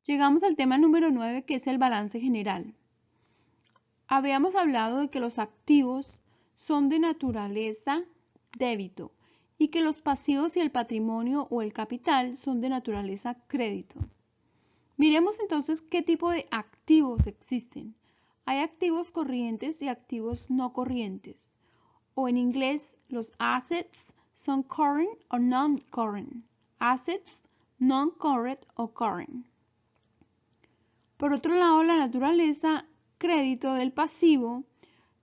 Llegamos al tema número 9, que es el balance general. Habíamos hablado de que los activos son de naturaleza débito y que los pasivos y el patrimonio o el capital son de naturaleza crédito. Miremos entonces qué tipo de activos existen. Hay activos corrientes y activos no corrientes. O en inglés, los assets son current o non-current. Assets, non-current o current. Por otro lado, la naturaleza crédito del pasivo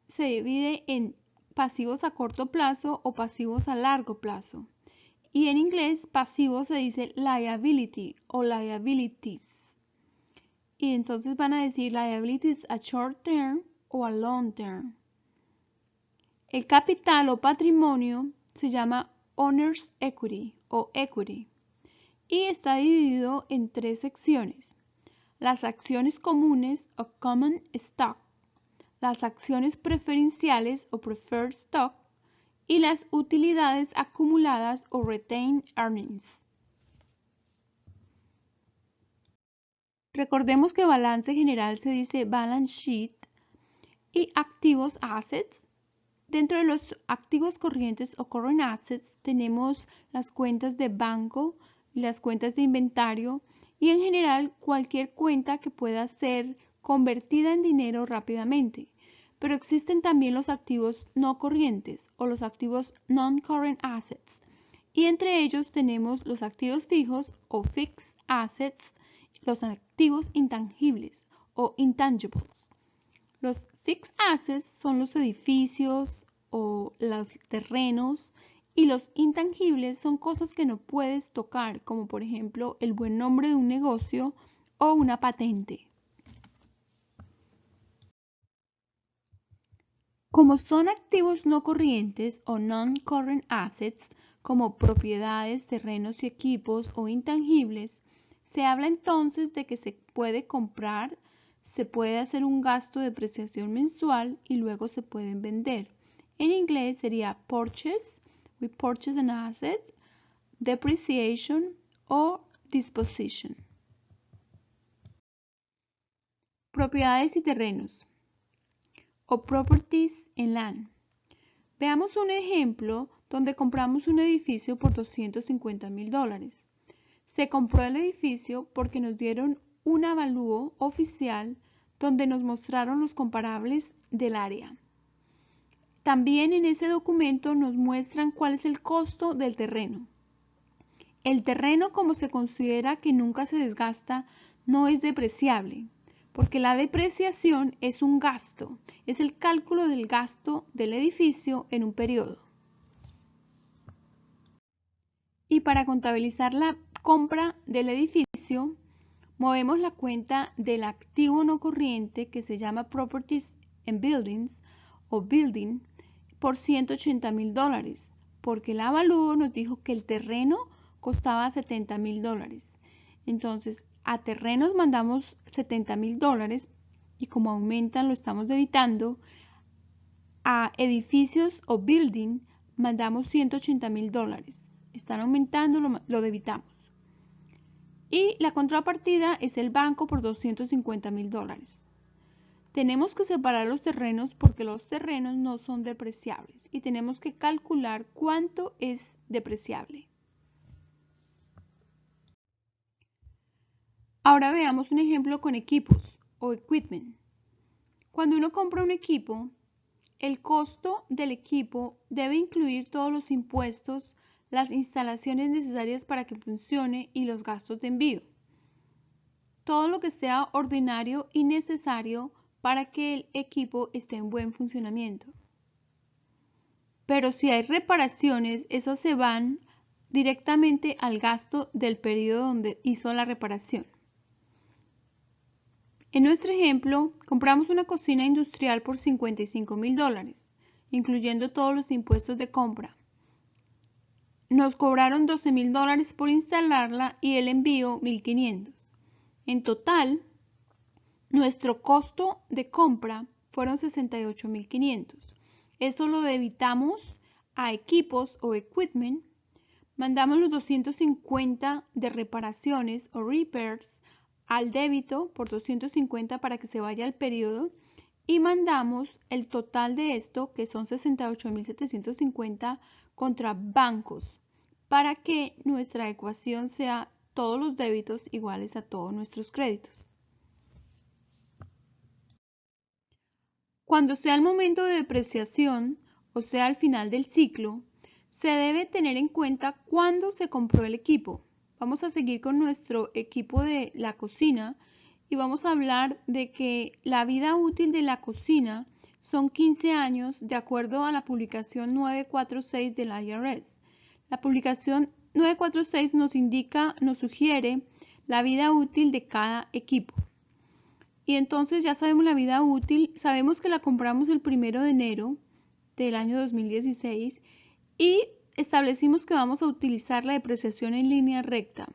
se divide en pasivos a corto plazo o pasivos a largo plazo. Y en inglés, pasivo se dice liability o liabilities. Y entonces van a decir liabilities a short term o a long term. El capital o patrimonio se llama owner's equity o equity y está dividido en tres secciones: las acciones comunes o common stock, las acciones preferenciales o preferred stock y las utilidades acumuladas o retained earnings. Recordemos que balance general se dice balance sheet y activos assets. Dentro de los activos corrientes o current assets tenemos las cuentas de banco y las cuentas de inventario y en general cualquier cuenta que pueda ser convertida en dinero rápidamente. Pero existen también los activos no corrientes o los activos non-current assets y entre ellos tenemos los activos fijos o fixed assets, los activos intangibles o intangibles. Los fixed assets son los edificios o los terrenos y los intangibles son cosas que no puedes tocar, como por ejemplo el buen nombre de un negocio o una patente. Como son activos no corrientes o non-current assets, como propiedades, terrenos y equipos o intangibles, se habla entonces de que se puede comprar, se puede hacer un gasto de depreciación mensual y luego se pueden vender. En inglés sería purchase, we purchase an asset, depreciation o disposition. Propiedades y terrenos o properties and land. Veamos un ejemplo donde compramos un edificio por $250,000. Se compró el edificio porque nos dieron un avalúo oficial donde nos mostraron los comparables del área. También en ese documento nos muestran cuál es el costo del terreno. El terreno, como se considera que nunca se desgasta, no es depreciable, porque la depreciación es un gasto, es el cálculo del gasto del edificio en un periodo. Y para contabilizar la compra del edificio, movemos la cuenta del activo no corriente que se llama Properties and Buildings o Building por $180,000, porque el avalúo nos dijo que el terreno costaba $70,000. Entonces, a terrenos mandamos $70,000 y como aumentan lo estamos debitando. A edificios o building mandamos $180,000. Están aumentando, lo debitamos. Y la contrapartida es el banco por $250,000. Tenemos que separar los terrenos porque los terrenos no son depreciables y tenemos que calcular cuánto es depreciable. Ahora veamos un ejemplo con equipos o equipment. Cuando uno compra un equipo, el costo del equipo debe incluir todos los impuestos, las instalaciones necesarias para que funcione y los gastos de envío. Todo lo que sea ordinario y necesario para que el equipo esté en buen funcionamiento. Pero si hay reparaciones, esas se van directamente al gasto del periodo donde hizo la reparación. En nuestro ejemplo, compramos una cocina industrial por $55,000, incluyendo todos los impuestos de compra. Nos cobraron $12,000 por instalarla y el envío $1,500. En total, nuestro costo de compra fueron $68,500. Eso lo debitamos a equipos o equipment. Mandamos los $250 de reparaciones o repairs al débito por 250 para que se vaya al periodo y mandamos el total de esto, que son 68.750, contra bancos para que nuestra ecuación sea todos los débitos iguales a todos nuestros créditos. Cuando sea el momento de depreciación, o sea al final del ciclo, se debe tener en cuenta cuándo se compró el equipo. Vamos a seguir con nuestro equipo de la cocina y vamos a hablar de que la vida útil de la cocina son 15 años de acuerdo a la publicación 946 del IRS. La publicación 946 nos sugiere la vida útil de cada equipo. Y entonces ya sabemos la vida útil, sabemos que la compramos el 1 de enero del año 2016 y establecimos que vamos a utilizar la depreciación en línea recta.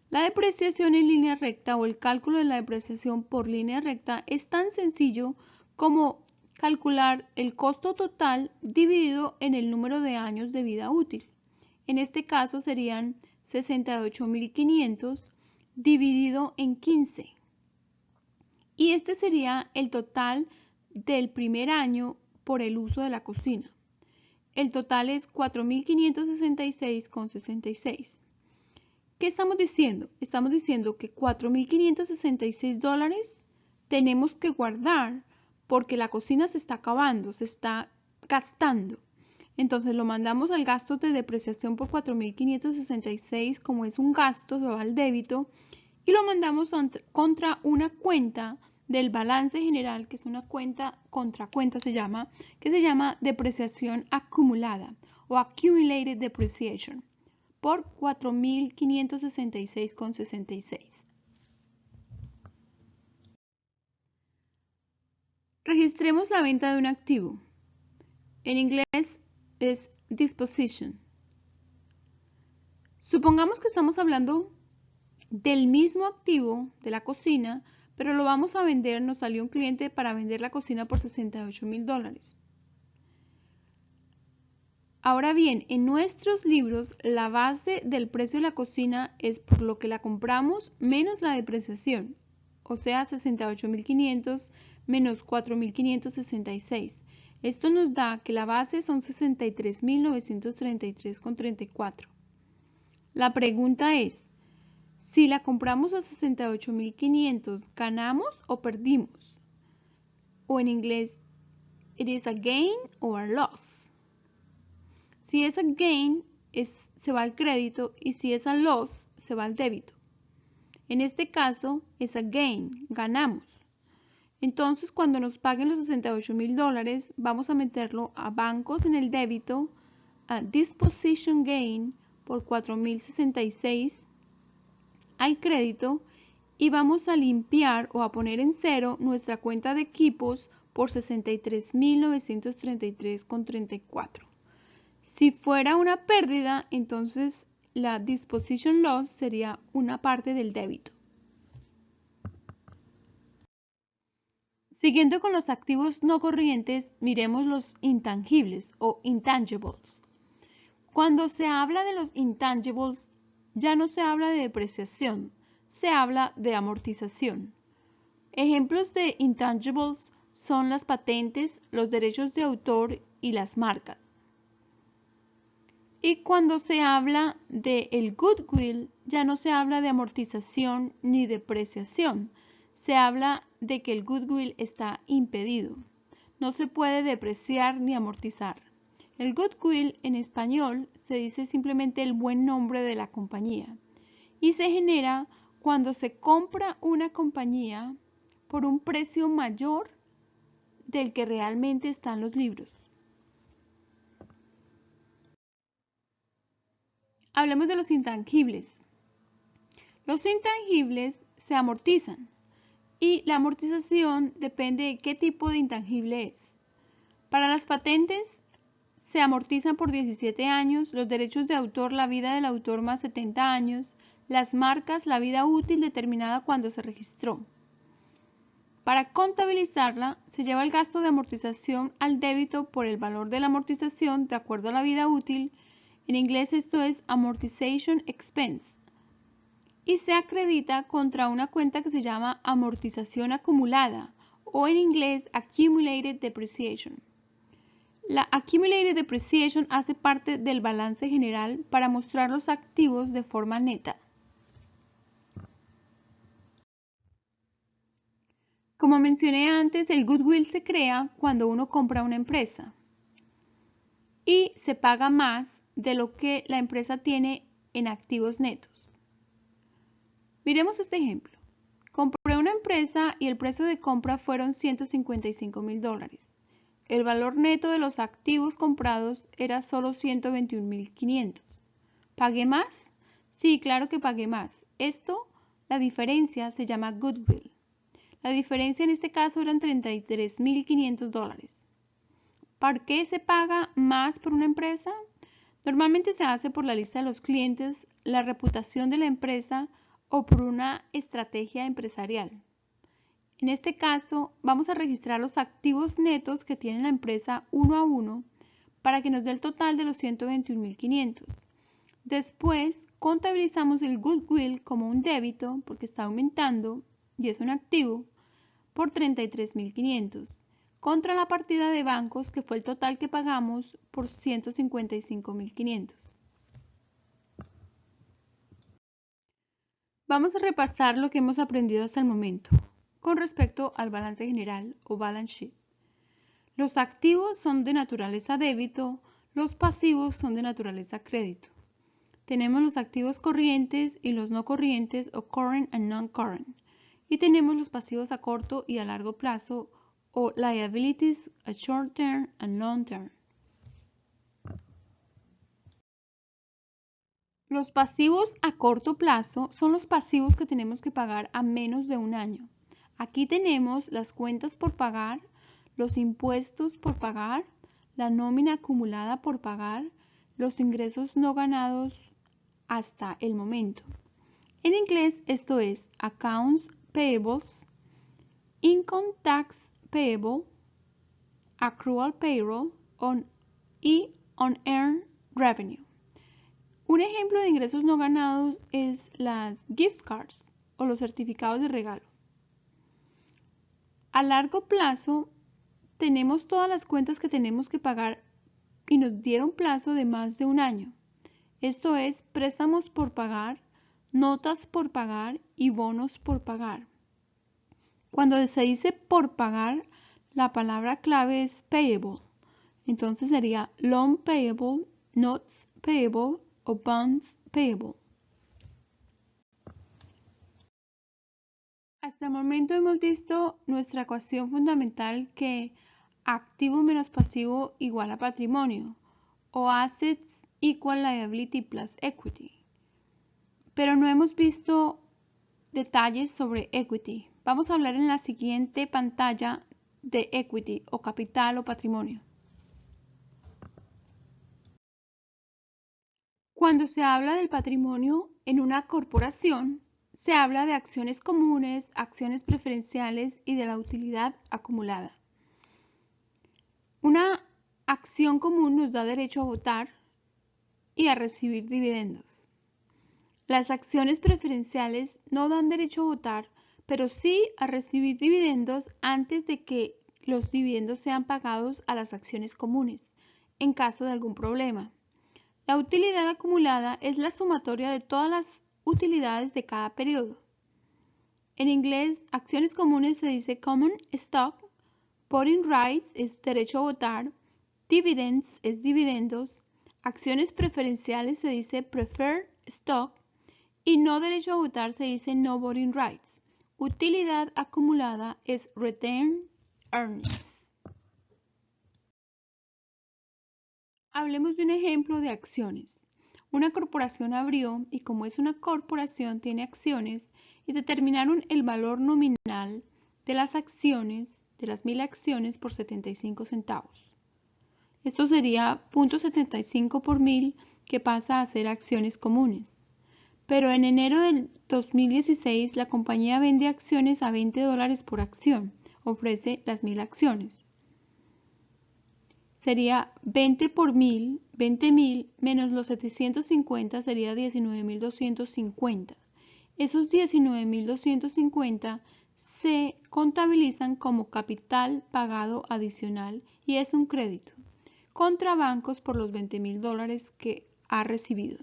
La depreciación en línea recta o el cálculo de la depreciación por línea recta es tan sencillo como calcular el costo total dividido en el número de años de vida útil. En este caso serían 68.500 dividido en 15. Y este sería el total del primer año por el uso de la cocina. El total es 4.566,66. ¿Qué estamos diciendo? Estamos diciendo que 4.566 dólares tenemos que guardar porque la cocina se está acabando, se está gastando. Entonces lo mandamos al gasto de depreciación por 4.566, como es un gasto, se va al débito, y lo mandamos contra una cuenta del balance general, que es una cuenta contra cuenta que se llama depreciación acumulada o accumulated depreciation por 4.566,66. Registremos la venta de un activo. En inglés es disposition. Supongamos que estamos hablando del mismo activo de la cocina, pero lo vamos a vender, nos salió un cliente para vender la cocina por 68.000 dólares. Ahora bien, en nuestros libros, la base del precio de la cocina es por lo que la compramos menos la depreciación, o sea, 68.500 menos 4.566. Esto nos da que la base son 63.933,34. La pregunta es, si la compramos a 68.500, ¿ganamos o perdimos? O en inglés, it is a gain or a loss. Si es a gain, se va al crédito, y si es a loss, se va al débito. En este caso, es a gain, ganamos. Entonces, cuando nos paguen los 68.000 dólares, vamos a meterlo a bancos en el débito, a disposition gain por 4.066 al crédito, y vamos a limpiar o a poner en cero nuestra cuenta de equipos por 63.933,34. Si fuera una pérdida, entonces la disposition loss sería una parte del débito. Siguiendo con los activos no corrientes, miremos los intangibles o intangibles. Cuando se habla de los intangibles, ya no se habla de depreciación, se habla de amortización. Ejemplos de intangibles son las patentes, los derechos de autor y las marcas. Y cuando se habla de el goodwill, ya no se habla de amortización ni depreciación. Se habla de que el goodwill está impedido. No se puede depreciar ni amortizar. El goodwill en español se dice simplemente el buen nombre de la compañía y se genera cuando se compra una compañía por un precio mayor del que realmente están los libros. Hablemos de los intangibles. Los intangibles se amortizan y la amortización depende de qué tipo de intangible es. Para las patentes se amortizan por 17 años, los derechos de autor, la vida del autor más 70 años, las marcas, la vida útil determinada cuando se registró. Para contabilizarla, se lleva el gasto de amortización al débito por el valor de la amortización de acuerdo a la vida útil. En inglés esto es amortization expense. y se acredita contra una cuenta que se llama amortización acumulada o en inglés Accumulated Depreciation. La Accumulated Depreciation hace parte del balance general para mostrar los activos de forma neta. Como mencioné antes, el goodwill se crea cuando uno compra una empresa y se paga más de lo que la empresa tiene en activos netos. Miremos este ejemplo. Compré una empresa y el precio de compra fueron $155,000. El valor neto de los activos comprados era solo $121,500. ¿Pagué más? Sí, claro que pagué más. La diferencia se llama goodwill. La diferencia en este caso eran $33,500. ¿Por qué se paga más por una empresa? Normalmente se hace por la lista de los clientes, la reputación de la empresa o por una estrategia empresarial. En este caso, vamos a registrar los activos netos que tiene la empresa uno a uno para que nos dé el total de los $121,500. Después, contabilizamos el goodwill como un débito porque está aumentando y es un activo por $33,500 contra la partida de bancos que fue el total que pagamos por $155,500. Vamos a repasar lo que hemos aprendido hasta el momento con respecto al balance general o balance sheet. Los activos son de naturaleza débito, los pasivos son de naturaleza crédito. Tenemos los activos corrientes y los no corrientes o current and non-current. Y tenemos los pasivos a corto y a largo plazo o liabilities a short term and long term. Los pasivos a corto plazo son los pasivos que tenemos que pagar a menos de un año. Aquí tenemos las cuentas por pagar, los impuestos por pagar, la nómina acumulada por pagar, los ingresos no ganados hasta el momento. En inglés esto es accounts payables, income tax payable, accrual payroll y unearned revenue. Un ejemplo de ingresos no ganados es las gift cards o los certificados de regalo. A largo plazo tenemos todas las cuentas que tenemos que pagar y nos dieron plazo de más de un año. Esto es préstamos por pagar, notas por pagar y bonos por pagar. Cuando se dice por pagar, la palabra clave es payable. Entonces sería loan payable, notes payable o bonds payable. Hasta el momento hemos visto nuestra ecuación fundamental que activo menos pasivo igual a patrimonio o assets equal liability plus equity. Pero no hemos visto detalles sobre equity. Vamos a hablar en la siguiente pantalla de equity o capital o patrimonio. Cuando se habla del patrimonio en una corporación, se habla de acciones comunes, acciones preferenciales y de la utilidad acumulada. Una acción común nos da derecho a votar y a recibir dividendos. Las acciones preferenciales no dan derecho a votar, pero sí a recibir dividendos antes de que los dividendos sean pagados a las acciones comunes, en caso de algún problema. La utilidad acumulada es la sumatoria de todas las utilidades de cada periodo. En inglés, acciones comunes se dice common stock, voting rights es derecho a votar, dividends es dividendos, acciones preferenciales se dice preferred stock y no derecho a votar se dice no voting rights. Utilidad acumulada es retained earnings. Hablemos de un ejemplo de acciones. Una corporación abrió y como es una corporación tiene acciones y determinaron el valor nominal de las acciones, de las 1,000 acciones por 75 centavos. Esto sería 0.75 por 1,000 que pasa a ser acciones comunes. Pero en enero del 2016 la compañía vende acciones a $20 por acción, ofrece las 1,000 acciones. Sería 20 por 1,000, 20,000 menos los 750 sería 19,250. Esos 19.250 se contabilizan como capital pagado adicional y es un crédito contra bancos por los $20.000 que ha recibido.